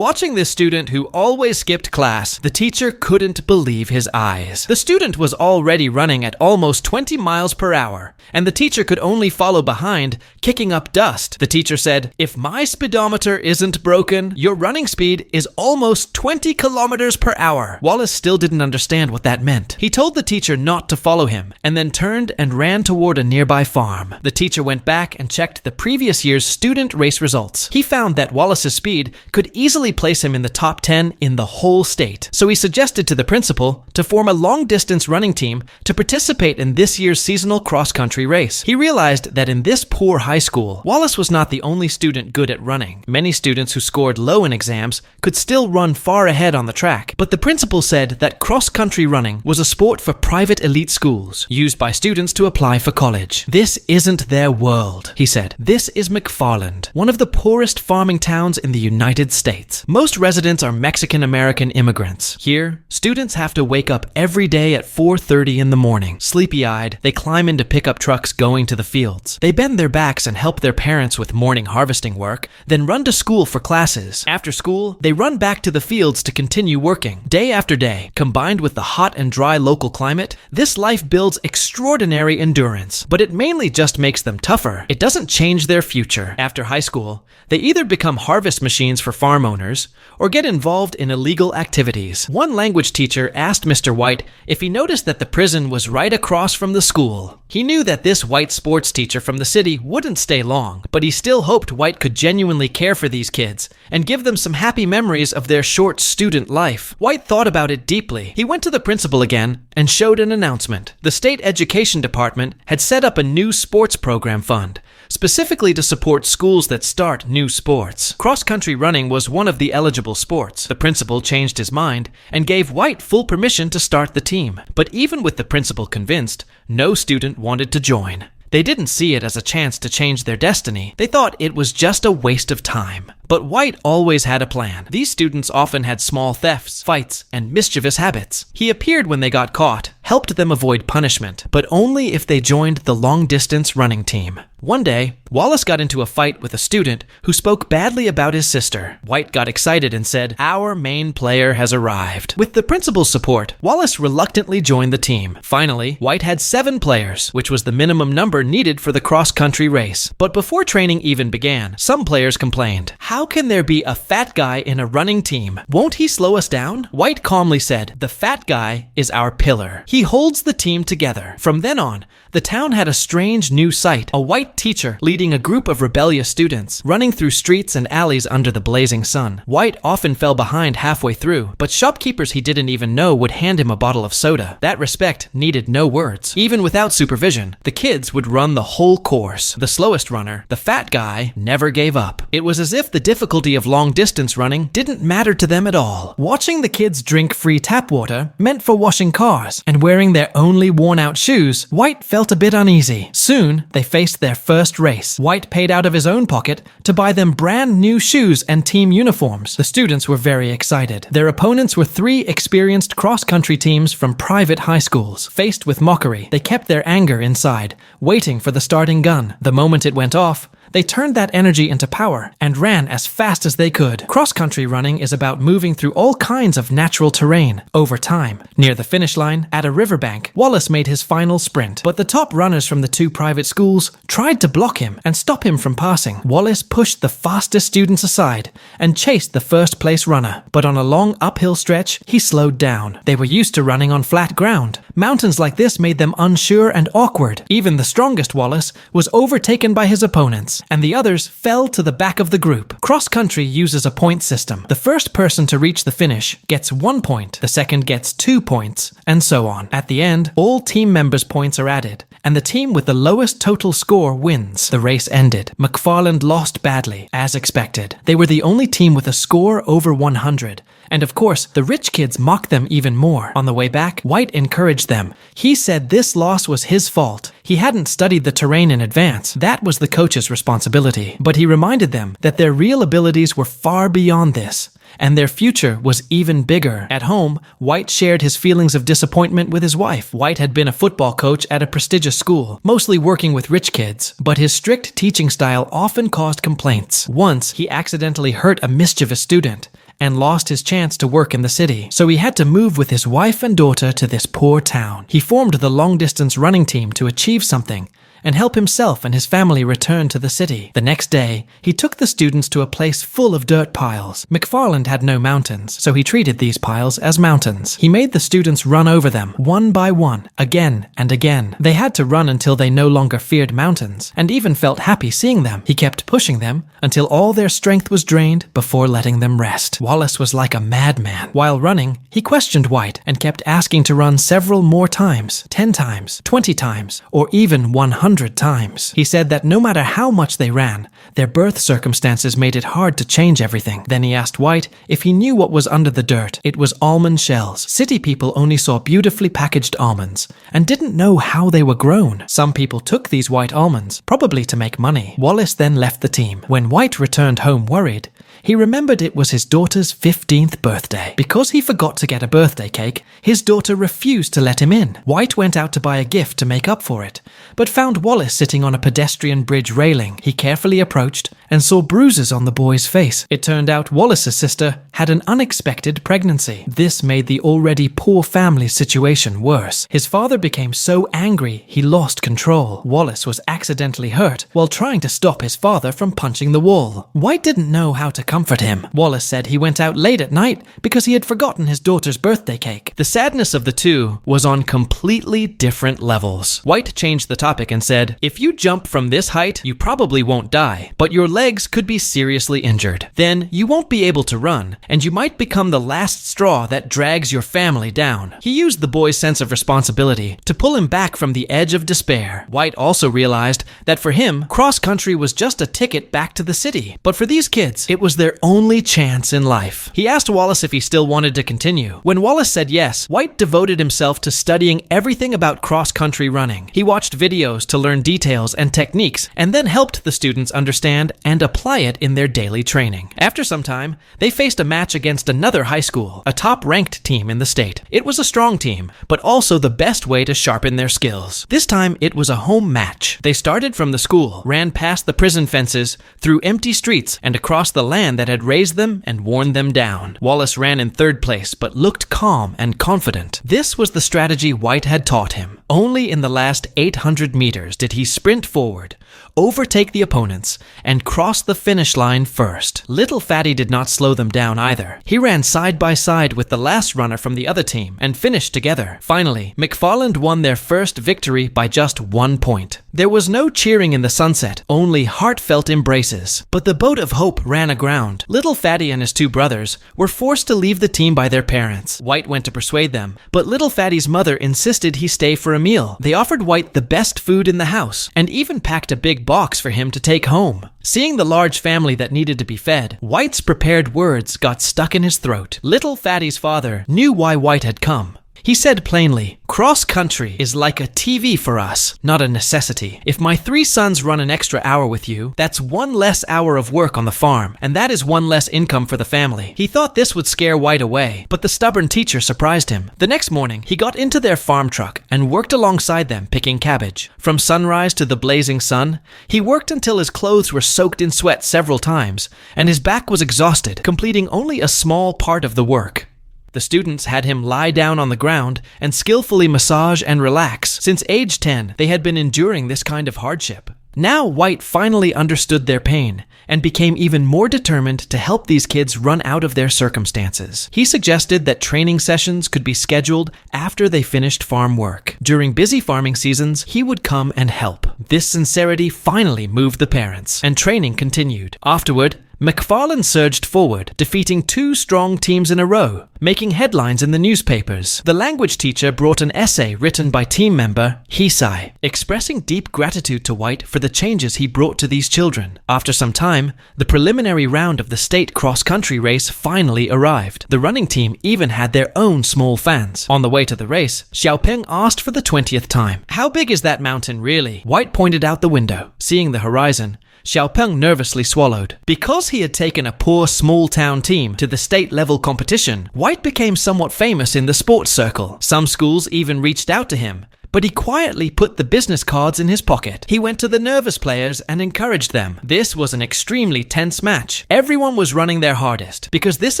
Watching this student who always skipped class, the teacher couldn't believe his eyes. The student was already running at almost 20 miles per hour, and the teacher could only follow behind, kicking up dust. The teacher said, "If my speedometer isn't broken, your running speed is almost 20 kilometers per hour." Wallace still didn't understand what that meant. He told the teacher not to follow him, and then turned and ran toward a nearby farm. The teacher went back and checked the previous year's student race results. He found that Wallace's speed could easily place him in the top 10 in the whole state. So he suggested to the principal to form a long-distance running team to participate in this year's seasonal cross-country race. He realized that in this poor high school, Wallace was not the only student good at running. Many students who scored low in exams could still run far ahead on the track. But the principal said that cross-country running was a sport for private elite schools, used by students to apply for college. "This isn't their world," he said. "This is McFarland, one of the poorest farming towns in the United States. Most residents are Mexican-American immigrants. Here, students have to wake up every day at 4:30 in the morning. Sleepy-eyed, they climb into pickup trucks going to the fields. They bend their backs and help their parents with morning harvesting work, then run to school for classes. After school, they run back to the fields to continue working. Day after day, combined with the hot and dry local climate, this life builds extraordinary endurance, but it mainly just makes them tougher. It doesn't change their future. After high school, they either become harvest machines for farm owners or get involved in illegal activities." One language teacher asked Mr. White if he noticed that the prison was right across from the school. He knew that this white sports teacher from the city wouldn't stay long, but he still hoped White could genuinely care for these kids and give them some happy memories of their short student life. White thought about it deeply. He went to the principal again and showed an announcement. The state education department had set up a new sports program fund, specifically to support schools that start new sports. Cross-country running was one of the eligible sports. The principal changed his mind and gave White full permission to start the team. But even with the principal convinced, no student wanted to join. They didn't see it as a chance to change their destiny. They thought it was just a waste of time. But White always had a plan. These students often had small thefts, fights, and mischievous habits. He appeared when they got caught, helped them avoid punishment, but only if they joined the long-distance running team. One day, Wallace got into a fight with a student who spoke badly about his sister. White got excited and said, "Our main player has arrived." With the principal's support, Wallace reluctantly joined the team. Finally, White had 7 players, which was the minimum number needed for the cross-country race. But before training even began, some players complained, "How can there be a fat guy in a running team? Won't he slow us down?" White calmly said, "The fat guy is our pillar. He holds the team together." From then on, the town had a strange new sight, a white teacher leading a group of rebellious students, running through streets and alleys under the blazing sun. White often fell behind halfway through, but shopkeepers he didn't even know would hand him a bottle of soda. That respect needed no words. Even without supervision, the kids would run the whole course. The slowest runner, the fat guy, never gave up. It was as if the difficulty of long-distance running didn't matter to them at all. Watching the kids drink free tap water meant for washing cars, and wearing their only worn-out shoes, White felt a bit uneasy. Soon, they faced their first race. White paid out of his own pocket to buy them brand new shoes and team uniforms. The students were very excited. Their opponents were 3 experienced cross-country teams from private high schools. Faced with mockery, they kept their anger inside, waiting for the starting gun. The moment it went off, they turned that energy into power and ran as fast as they could. Cross-country running is about moving through all kinds of natural terrain over time. Near the finish line, at a riverbank, Wallace made his final sprint, but the top runners from the 2 private schools tried to block him and stop him from passing. Wallace pushed the fastest students aside and chased the first-place runner, but on a long uphill stretch, he slowed down. They were used to running on flat ground. Mountains like this made them unsure and awkward. Even the strongest Wallace was overtaken by his opponents, and the others fell to the back of the group. Cross-country uses a point system. The first person to reach the finish gets 1 point, the second gets 2 points, and so on. At the end, all team members' points are added, and the team with the lowest total score wins. The race ended. McFarland lost badly, as expected. They were the only team with a score over 100, and of course, the rich kids mocked them even more. On the way back, White encouraged them. He said this loss was his fault. He hadn't studied the terrain in advance. That was the coach's responsibility. But he reminded them that their real abilities were far beyond this, and their future was even bigger. At home, White shared his feelings of disappointment with his wife. White had been a football coach at a prestigious school, mostly working with rich kids, but his strict teaching style often caused complaints. Once, he accidentally hurt a mischievous student, and lost his chance to work in the city. So he had to move with his wife and daughter to this poor town. He formed the long-distance running team to achieve something and help himself and his family return to the city. The next day, he took the students to a place full of dirt piles. McFarland had no mountains, so he treated these piles as mountains. He made the students run over them, one by one, again and again. They had to run until they no longer feared mountains, and even felt happy seeing them. He kept pushing them until all their strength was drained before letting them rest. Wallace was like a madman. While running, he questioned White and kept asking to run several more times, 10 times, 20 times, or even 100 times. He said that no matter how much they ran, their birth circumstances made it hard to change everything. Then he asked White if he knew what was under the dirt. It was almond shells. City people only saw beautifully packaged almonds and didn't know how they were grown. Some people took these white almonds, probably to make money. Wallace then left the team. When White returned home worried, he remembered it was his daughter's 15th birthday. Because he forgot to get a birthday cake, his daughter refused to let him in. White went out to buy a gift to make up for it, but found Wallace sitting on a pedestrian bridge railing. He carefully approached and saw bruises on the boy's face. It turned out Wallace's sister had an unexpected pregnancy. This made the already poor family's situation worse. His father became so angry he lost control. Wallace was accidentally hurt while trying to stop his father from punching the wall. White didn't know how to comfort him. Wallace said he went out late at night because he had forgotten his daughter's birthday cake. The sadness of the two was on completely different levels. White changed the topic and said, "If you jump from this height, you probably won't die, but your legs could be seriously injured. Then you won't be able to run, and you might become the last straw that drags your family down." He used the boy's sense of responsibility to pull him back from the edge of despair. White also realized that for him, cross-country was just a ticket back to the city. But for these kids, it was their only chance in life. He asked Wallace if he still wanted to continue. When Wallace said yes, White devoted himself to studying everything about cross-country running. He watched videos to learn details and techniques, and then helped the students understand and apply it in their daily training. After some time, they faced a match against another high school, a top-ranked team in the state. It was a strong team, but also the best way to sharpen their skills. This time, it was a home match. They started from the school, ran past the prison fences, through empty streets, and across the land that had raised them and worn them down. Wallace ran in third place, but looked calm and confident. This was the strategy White had taught him. Only in the last 800 meters did he sprint forward, overtake the opponents, and cross the finish line first. Little Fatty did not slow them down either. He ran side by side with the last runner from the other team and finished together. Finally, McFarland won their first victory by just 1 point. There was no cheering in the sunset, only heartfelt embraces. But the boat of hope ran aground. Little Fatty and his 2 brothers were forced to leave the team by their parents. White went to persuade them, but Little Fatty's mother insisted he stay for a meal. They offered White the best food in the house, and even packed a big box for him to take home. Seeing the large family that needed to be fed, White's prepared words got stuck in his throat. Little Fatty's father knew why White had come. He said plainly, "Cross-country is like a TV for us, not a necessity. If my 3 sons run an extra hour with you, that's 1 less hour of work on the farm, and that is 1 less income for the family." He thought this would scare White away, but the stubborn teacher surprised him. The next morning, he got into their farm truck and worked alongside them picking cabbage. From sunrise to the blazing sun, he worked until his clothes were soaked in sweat several times, and his back was exhausted, completing only a small part of the work. The students had him lie down on the ground and skillfully massage and relax. Since age 10, they had been enduring this kind of hardship. Now White finally understood their pain and became even more determined to help these kids run out of their circumstances. He suggested that training sessions could be scheduled after they finished farm work. During busy farming seasons, he would come and help. This sincerity finally moved the parents, and training continued. Afterward, McFarland surged forward, defeating 2 strong teams in a row, making headlines in the newspapers. The language teacher brought an essay written by team member Hisai, expressing deep gratitude to White for the changes he brought to these children. After some time, the preliminary round of the state cross-country race finally arrived. The running team even had their own small fans. On the way to the race, Xiaoping asked for the 20th time, "How big is that mountain really?" White pointed out the window. Seeing the horizon, Xiaopeng nervously swallowed. Because he had taken a poor small-town team to the state-level competition, White became somewhat famous in the sports circle. Some schools even reached out to him, but he quietly put the business cards in his pocket. He went to the nervous players and encouraged them. This was an extremely tense match. Everyone was running their hardest because this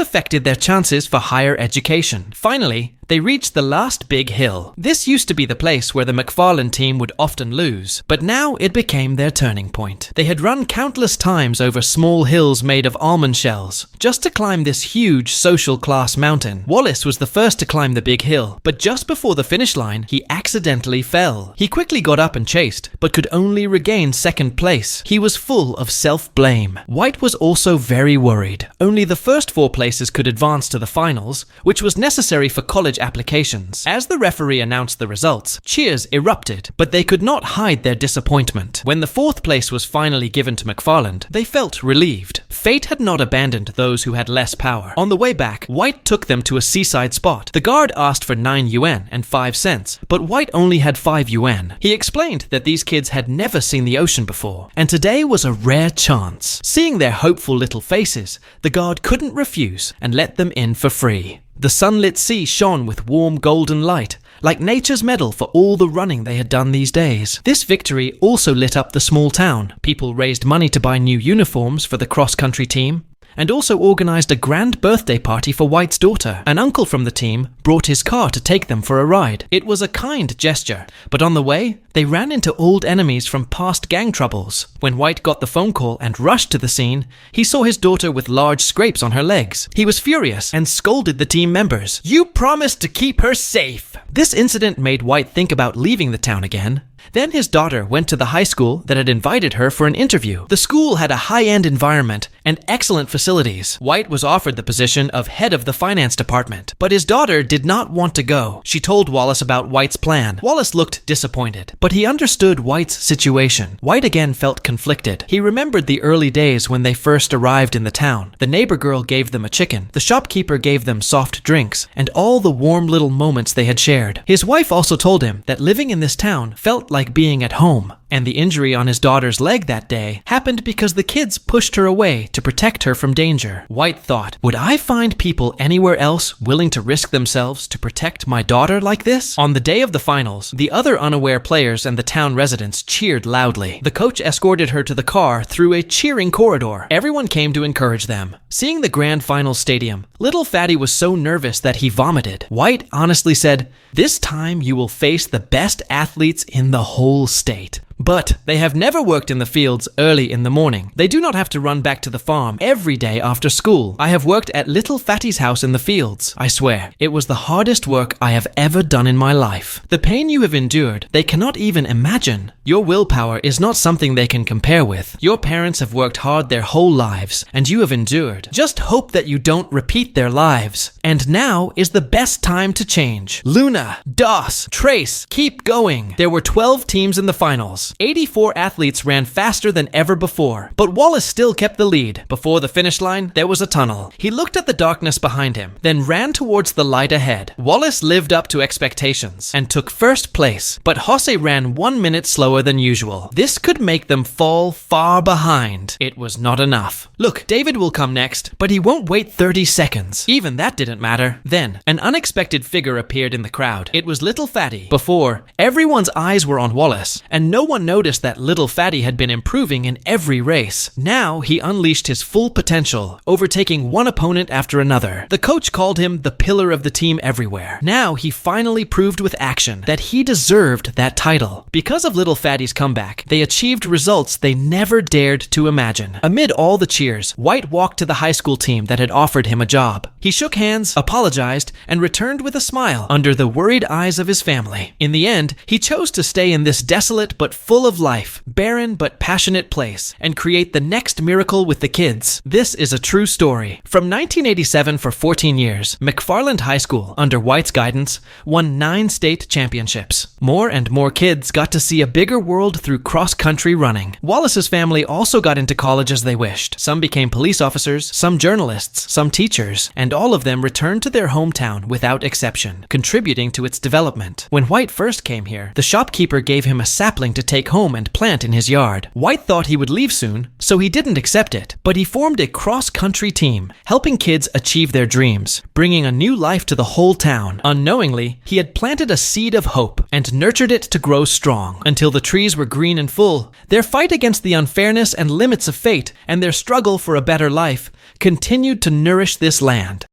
affected their chances for higher education. Finally, they reached the last big hill. This used to be the place where the McFarland team would often lose, but now it became their turning point. They had run countless times over small hills made of almond shells, just to climb this huge social class mountain. Wallace was the first to climb the big hill, but just before the finish line, he accidentally fell. He quickly got up and chased, but could only regain second place. He was full of self-blame. White was also very worried. Only the first 4 places could advance to the finals, which was necessary for college applications. As the referee announced the results, cheers erupted, but they could not hide their disappointment. When the 4th place was finally given to McFarland, they felt relieved. Fate had not abandoned those who had less power. On the way back, White took them to a seaside spot. The guard asked for 9 yuan and 5 cents, but White only had 5 yuan. He explained that these kids had never seen the ocean before, and today was a rare chance. Seeing their hopeful little faces, the guard couldn't refuse and let them in for free. The sunlit sea shone with warm golden light, like nature's medal for all the running they had done these days. This victory also lit up the small town. People raised money to buy new uniforms for the cross-country team, and also organized a grand birthday party for White's daughter. An uncle from the team brought his car to take them for a ride. It was a kind gesture, but on the way, they ran into old enemies from past gang troubles. When White got the phone call and rushed to the scene, he saw his daughter with large scrapes on her legs. He was furious and scolded the team members. "You promised to keep her safe!" This incident made White think about leaving the town again. Then his daughter went to the high school that had invited her for an interview. The school had a high-end environment and excellent facilities. White was offered the position of head of the finance department, but his daughter did not want to go. She told Wallace about White's plan. Wallace looked disappointed, but he understood White's situation. White again felt conflicted. He remembered the early days when they first arrived in the town. The neighbor girl gave them a chicken, the shopkeeper gave them soft drinks, and all the warm little moments they had shared. His wife also told him that living in this town felt like being at home, and the injury on his daughter's leg that day happened because the kids pushed her away to protect her from danger. White thought, would I find people anywhere else willing to risk themselves to protect my daughter like this? On the day of the finals, the other unaware players and the town residents cheered loudly. The coach escorted her to the car through a cheering corridor. Everyone came to encourage them. Seeing the grand final stadium, little Fatty was so nervous that he vomited. White honestly said, "This time you will face the best athletes in the whole state." But they have never worked in the fields early in the morning. They do not have to run back to the farm every day after school. I have worked at little Fatty's house in the fields. I swear, it was the hardest work I have ever done in my life. The pain you have endured, they cannot even imagine. Your willpower is not something they can compare with. Your parents have worked hard their whole lives, and you have endured. Just hope that you don't repeat their lives. And now is the best time to change. Luna, Doss, Trace, keep going. There were 12 teams in the finals. 84 athletes ran faster than ever before, but Wallace still kept the lead. Before the finish line, there was a tunnel. He looked at the darkness behind him, then ran towards the light ahead. Wallace lived up to expectations and took first place, but Jose ran 1 minute slower than usual. This could make them fall far behind. It was not enough. Look, David will come next, but he won't wait 30 seconds. Even that didn't matter. Then, an unexpected figure appeared in the crowd. It was little Fatty. Before, everyone's eyes were on Wallace, and no one noticed that little Fatty had been improving in every race. Now he unleashed his full potential, overtaking one opponent after another. The coach called him the pillar of the team everywhere. Now he finally proved with action that he deserved that title. Because of little Fatty's comeback, they achieved results they never dared to imagine. Amid all the cheers, White walked to the high school team that had offered him a job. He shook hands, apologized, and returned with a smile under the worried eyes of his family. In the end, he chose to stay in this desolate but full of life, barren but passionate place, and create the next miracle with the kids. This is a true story. From 1987 for 14 years, McFarland High School, under White's guidance, won 9 state championships. More and more kids got to see a bigger world through cross-country running. Wallace's family also got into college as they wished. Some became police officers, some journalists, some teachers, and all of them returned to their hometown without exception, contributing to its development. When White first came here, the shopkeeper gave him a sapling to take home and plant in his yard. White thought he would leave soon, so he didn't accept it, but he formed a cross-country team, helping kids achieve their dreams, bringing a new life to the whole town. Unknowingly, he had planted a seed of hope and nurtured it to grow strong until the trees were green and full. Their fight against the unfairness and limits of fate and their struggle for a better life continued to nourish this land.